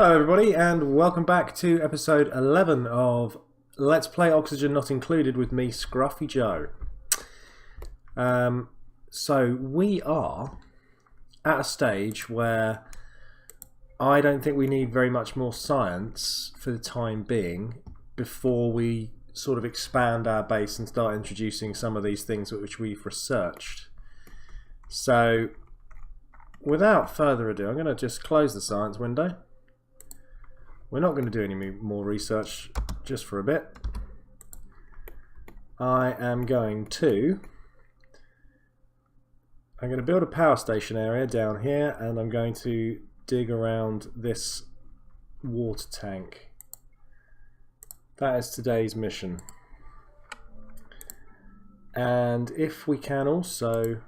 Hello everybody and welcome back to episode 11 of Let's Play Oxygen Not Included with me, Scruffy Joe. So we are at a stage where I don't think we need very much more science for the time being before we sort of expand our base and start introducing some of these things which we've researched. So without further ado, I'm going to just close the science window. We're not going to do any more research just for a bit. I'm going to build a power station area down here, and I'm going to dig around this water tank. That is today's mission. And if we can also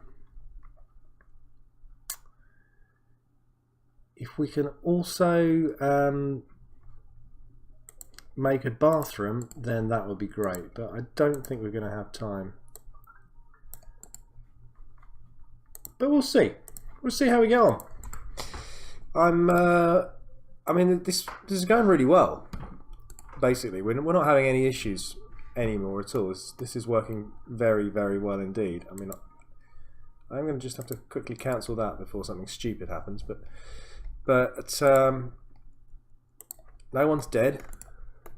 make a bathroom, then that would be great, but I don't think we're going to have time. But we'll see. We'll see how we get on. I mean, this is going really well. Basically, we're not having any issues anymore at all. This is working very, very well indeed. I mean, I'm going to just have to quickly cancel that before something stupid happens. But no one's dead.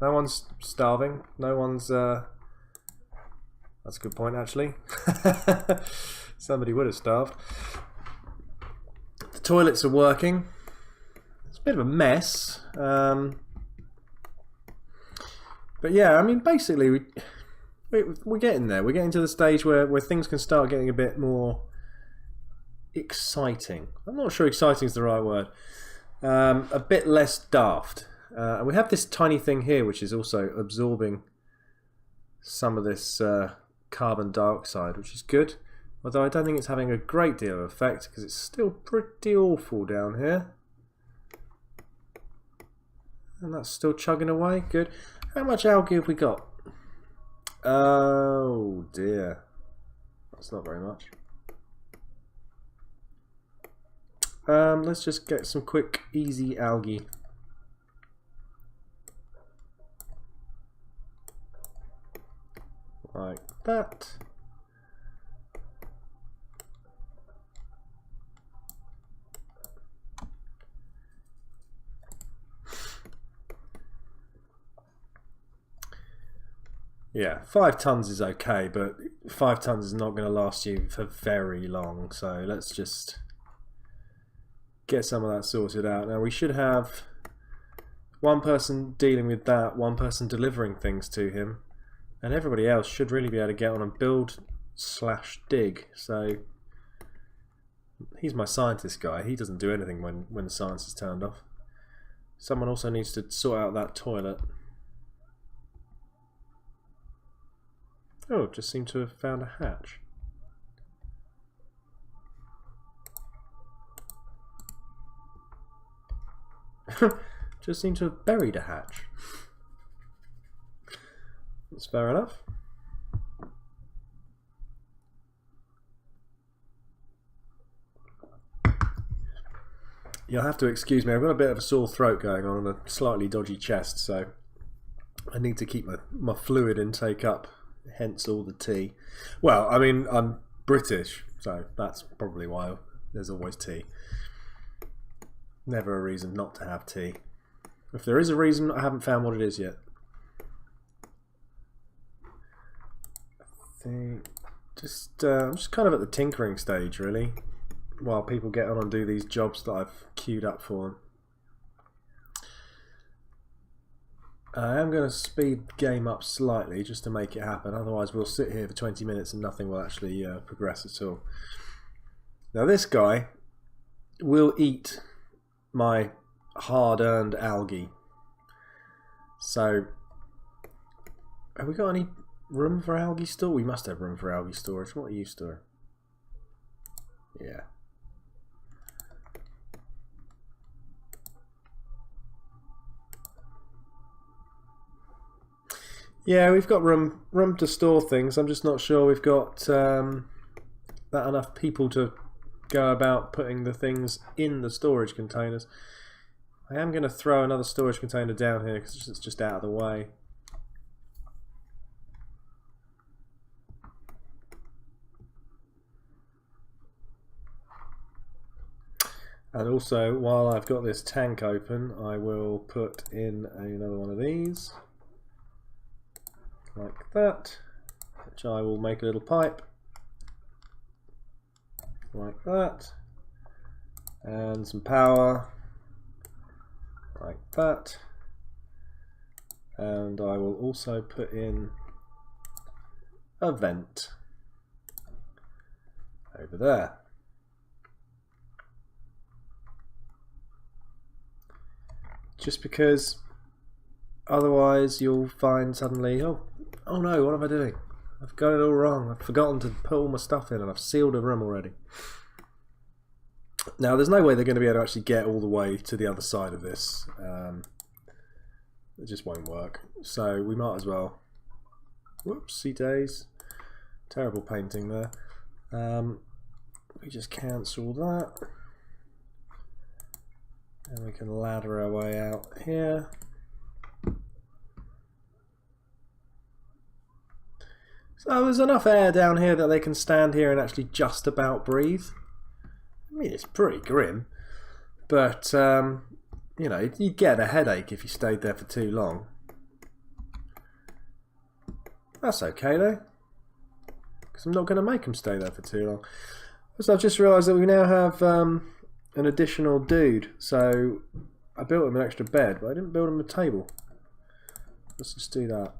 No one's starving. No one's... That's a good point, actually. Somebody would have starved. The toilets are working. It's a bit of a mess. But yeah, I mean, basically, we're getting there. We're getting to the stage where things can start getting a bit more exciting. I'm not sure exciting is the right word. A bit less daft. And we have this tiny thing here which is also absorbing some of this carbon dioxide, which is good, although I don't think it's having a great deal of effect because it's still pretty awful down here. And that's still chugging away. Good. How much algae have we got? Oh dear, that's not very much. Let's just get some quick easy algae. Like that. Yeah, 5 tons is okay, but 5 tons is not going to last you for very long, so let's just get some of that sorted out. Now we should have one person dealing with that, one person delivering things to him, and everybody else should really be able to get on and build/dig. So he's my scientist guy. He doesn't do anything when the science is turned off. Someone also needs to sort out that toilet. Oh, just seem to have found a hatch. Just seem to have buried a hatch. That's fair enough. You'll have to excuse me, I've got a bit of a sore throat going on and a slightly dodgy chest, so I need to keep my fluid intake up, hence all the tea. Well, I mean, I'm British, so that's probably why there's always tea. Never a reason not to have tea. If there is a reason, I haven't found what it is yet. I'm just kind of at the tinkering stage really, while people get on and do these jobs that I've queued up for them. I am going to speed the game up slightly just to make it happen, otherwise we'll sit here for 20 minutes and nothing will actually progress at all. Now this guy will eat my hard-earned algae. So have we got any room for algae storage? We must have room for algae storage. What are you storing? Yeah. Yeah, we've got room to store things. I'm just not sure we've got that enough people to go about putting the things in the storage containers. I am going to throw another storage container down here because it's just out of the way. And also, while I've got this tank open, I will put in another one of these, like that, which I will make a little pipe, like that, and some power, like that, and I will also put in a vent over there. Just because otherwise you'll find suddenly, oh no, what am I doing? I've got it all wrong. I've forgotten to put all my stuff in and I've sealed a room already. Now there's no way they're going to be able to actually get all the way to the other side of this. It just won't work. So we might as well, whoopsie days, terrible painting there. We just cancel that. And we can ladder our way out here. So there's enough air down here that they can stand here and actually just about breathe. I mean, it's pretty grim, but you know, you'd get a headache if you stayed there for too long. That's okay though, because I'm not going to make them stay there for too long. So I've just realised that we now have an additional dude, so I built him an extra bed, but I didn't build him a table. Let's just do that.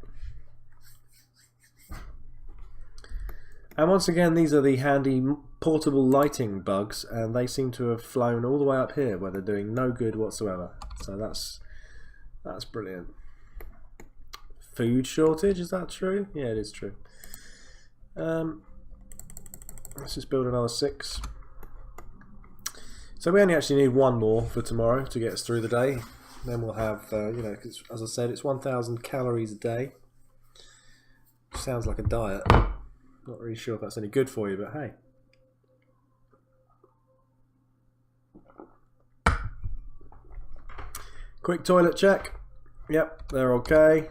And once again, these are the handy portable lighting bugs, and they seem to have flown all the way up here where they're doing no good whatsoever. So that's brilliant. Food shortage, is that true? Yeah, it is true. Let's just build another 6. So we only actually need 1 more for tomorrow to get us through the day. Then we'll have, you know, as I said, it's 1,000 calories a day. Sounds like a diet. Not really sure if that's any good for you, but hey. Quick toilet check. Yep, they're okay.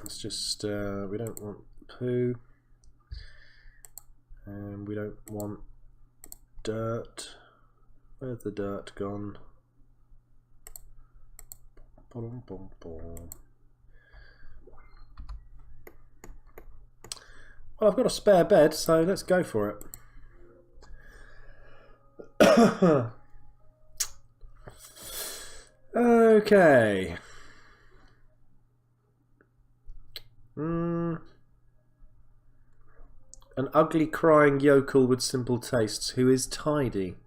Let's just, we don't want poo. And we don't want dirt. Where's the dirt gone? Boom, boom, boom. Well, I've got a spare bed, so let's go for it. Okay. An ugly crying yokel with simple tastes who is tidy.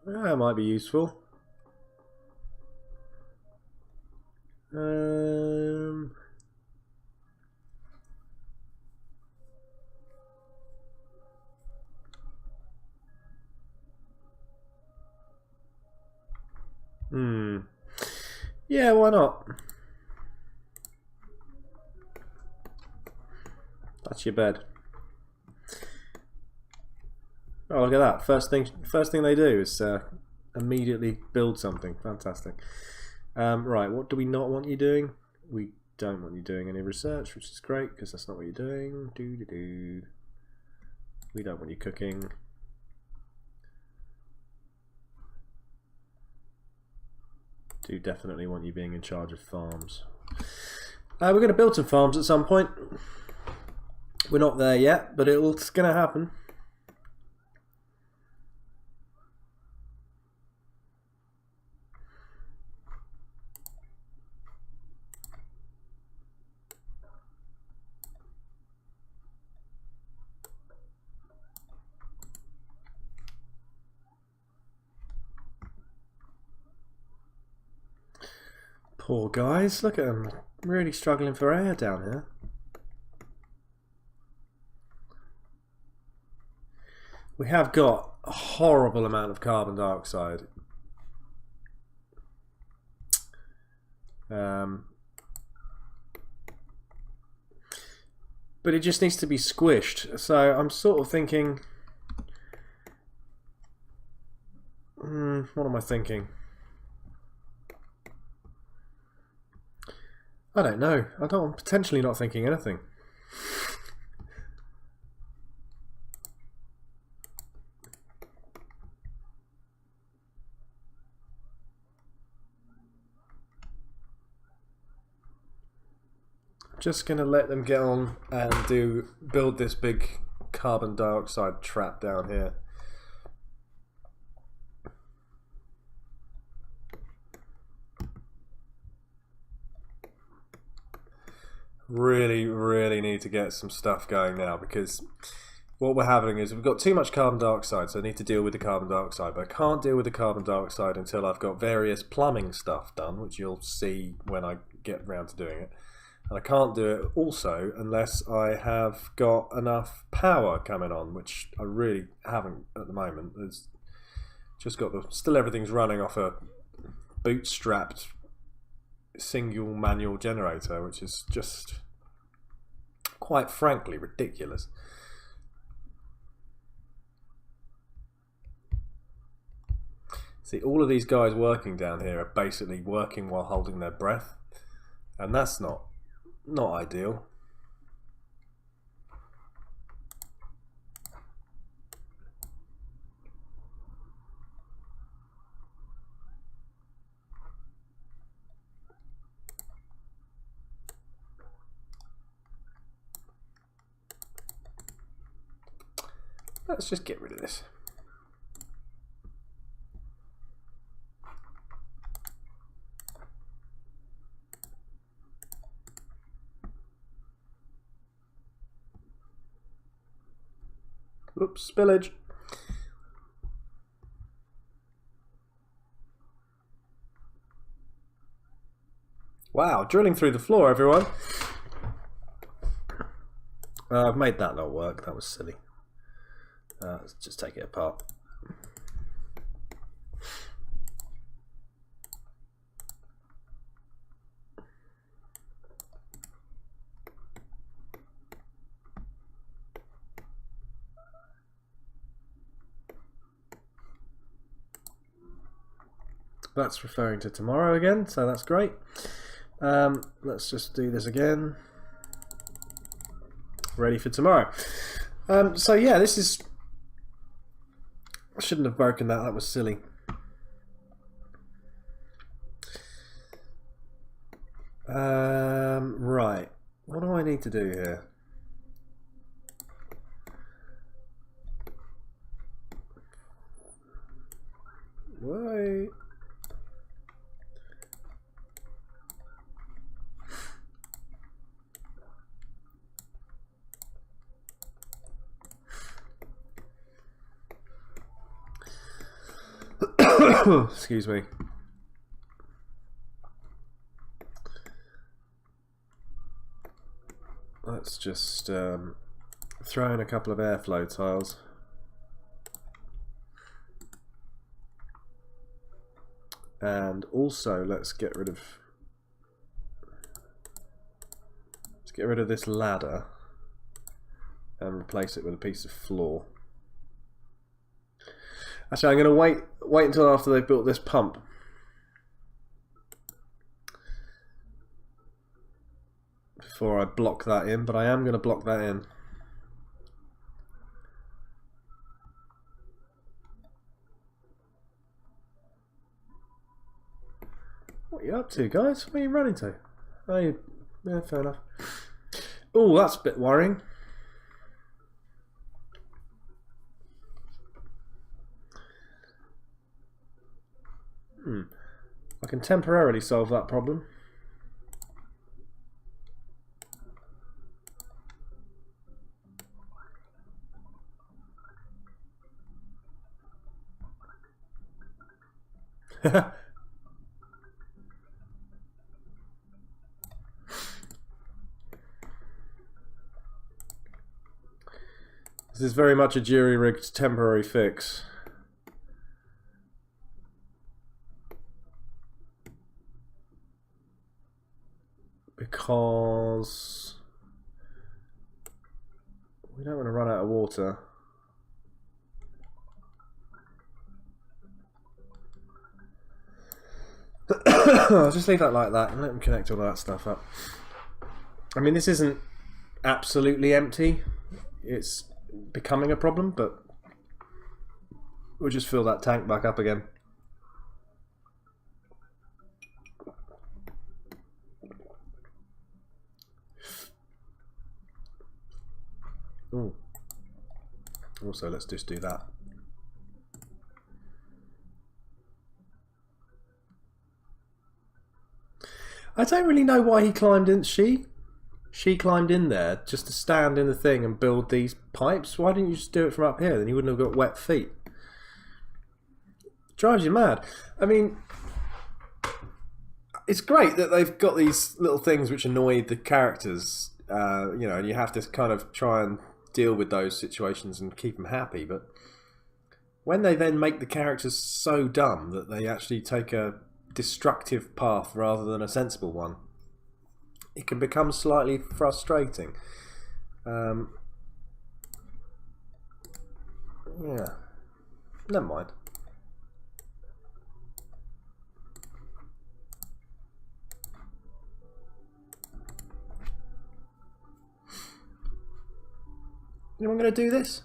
That might be useful. Yeah, why not? That's your bed. Oh, look at that! First thing they do is immediately build something. Fantastic. Right, what do we not want you doing? We don't want you doing any research, which is great because that's not what you're doing. We don't want you cooking. Do definitely want you being in charge of farms. We're going to build some farms at some point. We're not there yet, but it's going to happen. Poor guys, look at them, really struggling for air down here. We have got a horrible amount of carbon dioxide. but it just needs to be squished. So I'm sort of thinking, what am I thinking? I don't know. I'm potentially not thinking anything. Just gonna let them get on and build this big carbon dioxide trap down here. Really need to get some stuff going now, because what we're having is we've got too much carbon dioxide, so I need to deal with the carbon dioxide, but I can't deal with the carbon dioxide until I've got various plumbing stuff done, which you'll see when I get round to doing it. And I can't do it also unless I have got enough power coming on, which I really haven't at the moment. There's just got still everything's running off a bootstrapped single manual generator, which is just quite frankly ridiculous. See, all of these guys working down here are basically working while holding their breath, and that's not ideal. Let's just get rid of this. Oops, spillage. Wow, drilling through the floor, everyone. I've made that not work. That was silly. Let's just take it apart. That's referring to tomorrow again, so that's great. Let's just do this again. Ready for tomorrow. So yeah, this is... I shouldn't have broken that, that was silly. Right, what do I need to do here? Wait. Excuse me. Let's just throw in a couple of airflow tiles. And also let's get rid of this ladder and replace it with a piece of floor. Actually, I'm going to wait until after they've built this pump. Before I block that in, but I am going to block that in. What are you up to, guys? Where are you running to? Oh, yeah, fair enough. Oh, that's a bit worrying. I can temporarily solve that problem. This is very much a jury-rigged temporary fix. Because We don't want to run out of water. I'll just leave that like that and let them connect all that stuff up. I mean, this isn't absolutely empty. It's becoming a problem, but we'll just fill that tank back up again. Ooh. Also, let's just do that. I don't really know why he climbed in. She climbed in there just to stand in the thing and build these pipes. Why didn't you just do it from up here? Then you wouldn't have got wet feet. Drives you mad. I mean, it's great that they've got these little things which annoy the characters, you know, and you have to kind of try and deal with those situations and keep them happy. But when they then make the characters so dumb that they actually take a destructive path rather than a sensible one, it can become slightly frustrating. Yeah, never mind. Anyone going to do this?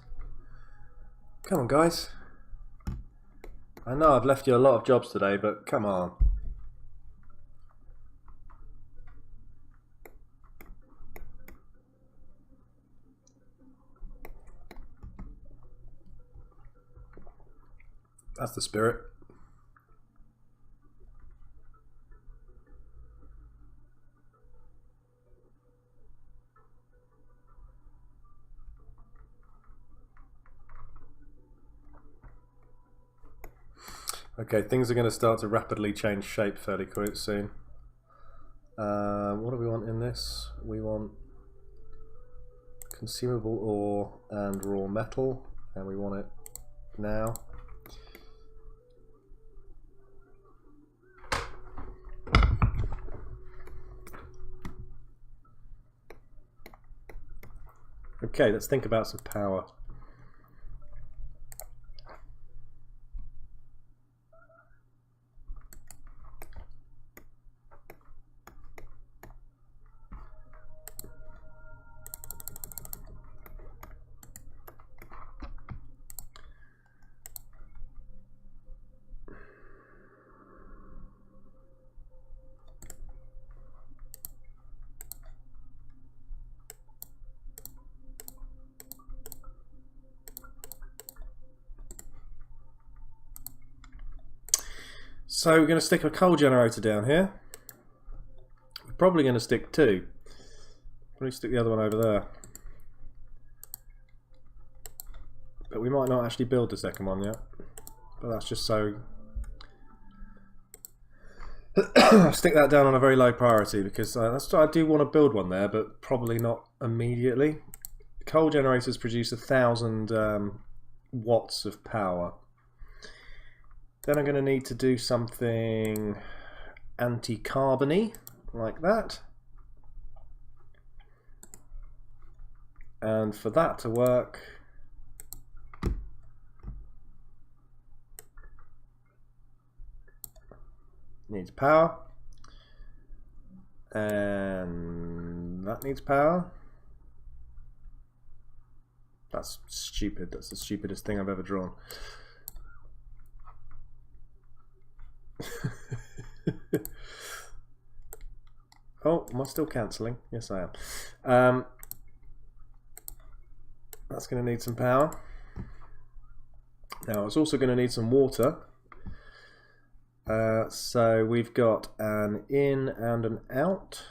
Come on, guys. I know I've left you a lot of jobs today, but come on. That's the spirit. Okay, things are going to start to rapidly change shape fairly quite soon. What do we want in this? We want consumable ore and raw metal, and we want it now. Okay, let's think about some power. So we're going to stick a coal generator down here. We're probably going to stick two. Probably stick the other one over there. But we might not actually build the second one yet. But that's just so... stick that down on a very low priority because I do want to build one there, but probably not immediately. Coal generators produce 1,000 watts of power. Then I'm going to need to do something anti-carbony, like that. And for that to work, needs power. And that needs power. That's stupid. That's the stupidest thing I've ever drawn. Oh, am I still cancelling? Yes, I am. That's going to need some power. Now, it's also going to need some water. So we've got an in and an out.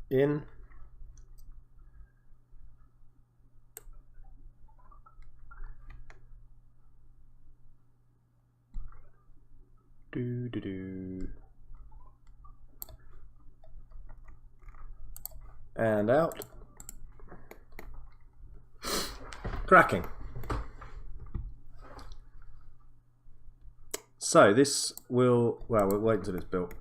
In. And out. Cracking. So this will, well, we'll wait until it's built.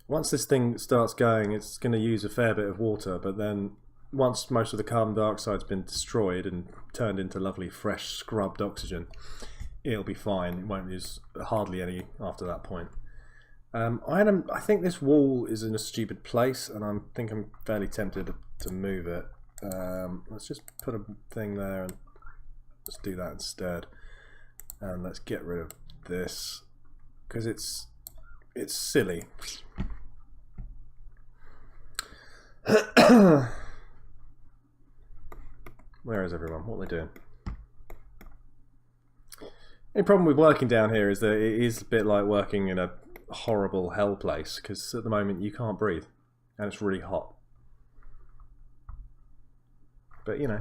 Once this thing starts going, it's going to use a fair bit of water, but then once most of the carbon dioxide's been destroyed and turned into lovely fresh scrubbed oxygen, it'll be fine. It won't use hardly any after that point. I think this wall is in a stupid place, and I think I'm fairly tempted to move it. Let's just put a thing there and let's do that instead. And let's get rid of this because it's silly. Where is everyone? What are they doing? The only problem with working down here is that it is a bit like working in a horrible hell place, because at the moment you can't breathe and it's really hot. But you know,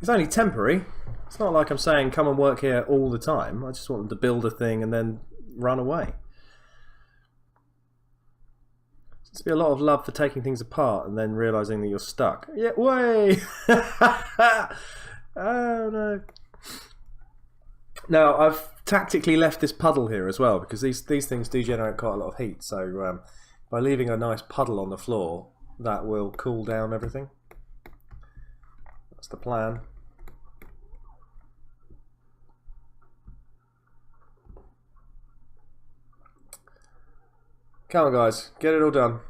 it's only temporary. It's not like I'm saying come and work here all the time. I just want them to build a thing and then run away. There's be a lot of love for taking things apart and then realizing that you're stuck. Yeah, way. Oh no. Now I've tactically left this puddle here as well because these things do generate quite a lot of heat. So by leaving a nice puddle on the floor, that will cool down everything. That's the plan. Come on guys, get it all done.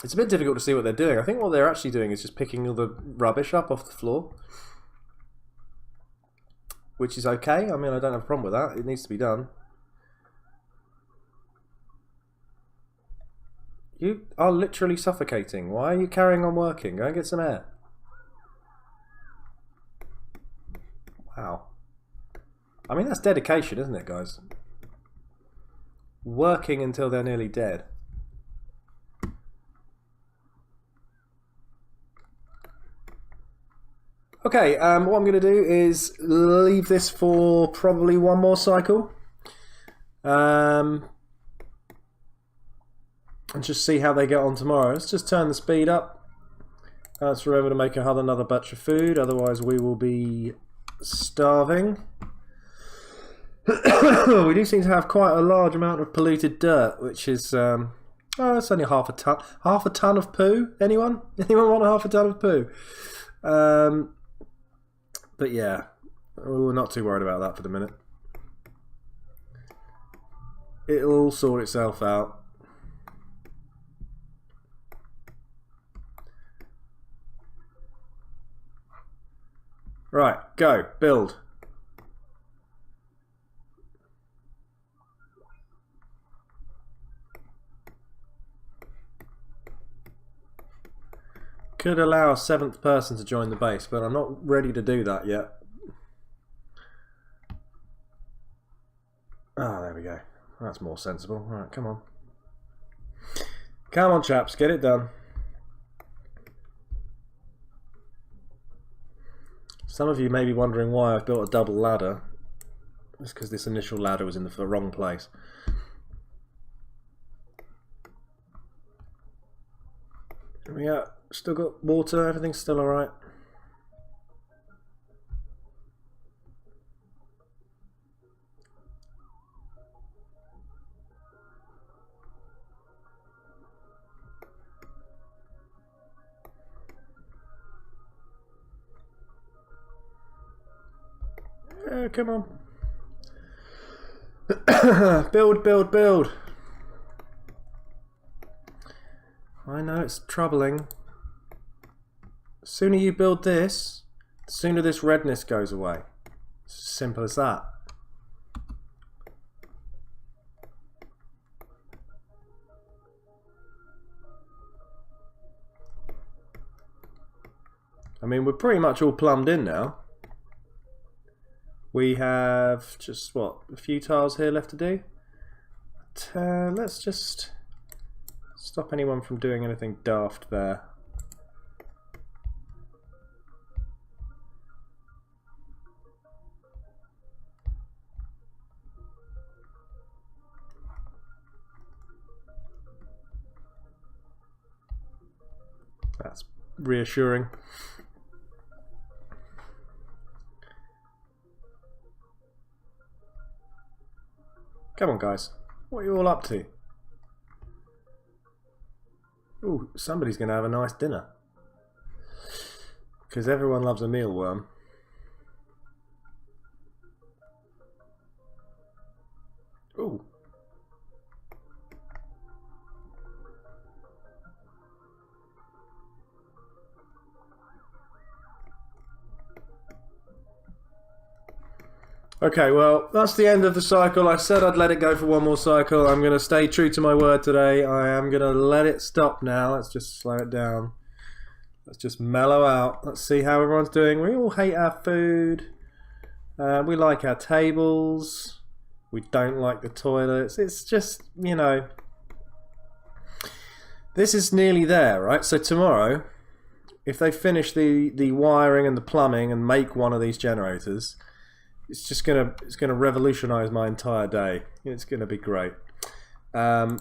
It's a bit difficult to see what they're doing. I think what they're actually doing is just picking all the rubbish up off the floor. Which is okay. I mean, I don't have a problem with that. It needs to be done. You are literally suffocating. Why are you carrying on working? Go and get some air. Wow. I mean, that's dedication, isn't it, guys? Working until they're nearly dead. Okay, what I'm going to do is leave this for probably one more cycle. And just see how they get on tomorrow. Let's just turn the speed up. Let's remember to make another batch of food, otherwise we will be starving. We do seem to have quite a large amount of polluted dirt, which is oh, it's only half a ton of poo. Anyone want half a ton of poo? But yeah, we're not too worried about that for the minute. It'll all sort itself out. Right, go, build. Could allow a 7th person to join the base, but I'm not ready to do that yet. Ah, there we go. That's more sensible. Right, come on. Come on, chaps, get it done. Some of you may be wondering why I've built a double ladder. It's because this initial ladder was in the wrong place. Yeah, still got water, everything's still alright. Yeah, come on. Build, build, build. I know it's troubling. The sooner you build this, the sooner this redness goes away. It's as simple as that. I mean, we're pretty much all plumbed in now. We have just, what, a few tiles here left to do? But, let's just stop anyone from doing anything daft there. That's reassuring. Come on, guys. What are you all up to? Ooh, somebody's going to have a nice dinner. Because everyone loves a mealworm. Ooh. Okay, well, that's the end of the cycle. I said I'd let it go for one more cycle. I'm going to stay true to my word today. I am going to let it stop now. Let's just slow it down. Let's just mellow out. Let's see how everyone's doing. We all hate our food. We like our tables. We don't like the toilets. It's just, you know, this is nearly there, right? So tomorrow, if they finish the wiring and the plumbing and make one of these generators, it's gonna revolutionize my entire day. It's gonna be great. In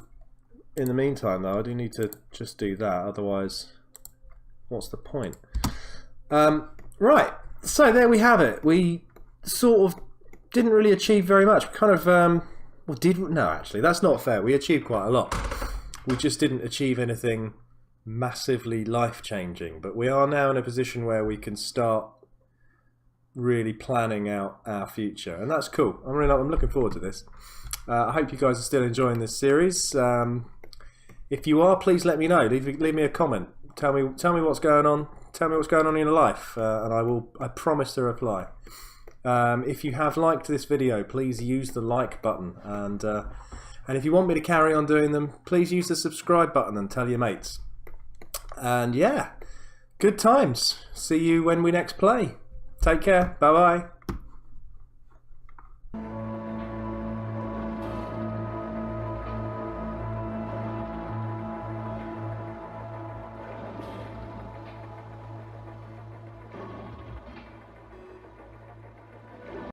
the meantime, though, I do need to just do that. Otherwise, what's the point? Right. So there we have it. We sort of didn't really achieve very much. Kind of, no, actually, that's not fair. We achieved quite a lot. We just didn't achieve anything massively life-changing. But we are now in a position where we can start really planning out our future, and that's cool. I'm looking forward to this. I hope you guys are still enjoying this series. If you are, please let me know. Leave me a comment. Tell me what's going on. Tell me what's going on in your life, and I promise to reply. If you have liked this video, please use the like button, and if you want me to carry on doing them, please use the subscribe button and tell your mates. And yeah, good times. See you when we next play. Take care. Bye-bye.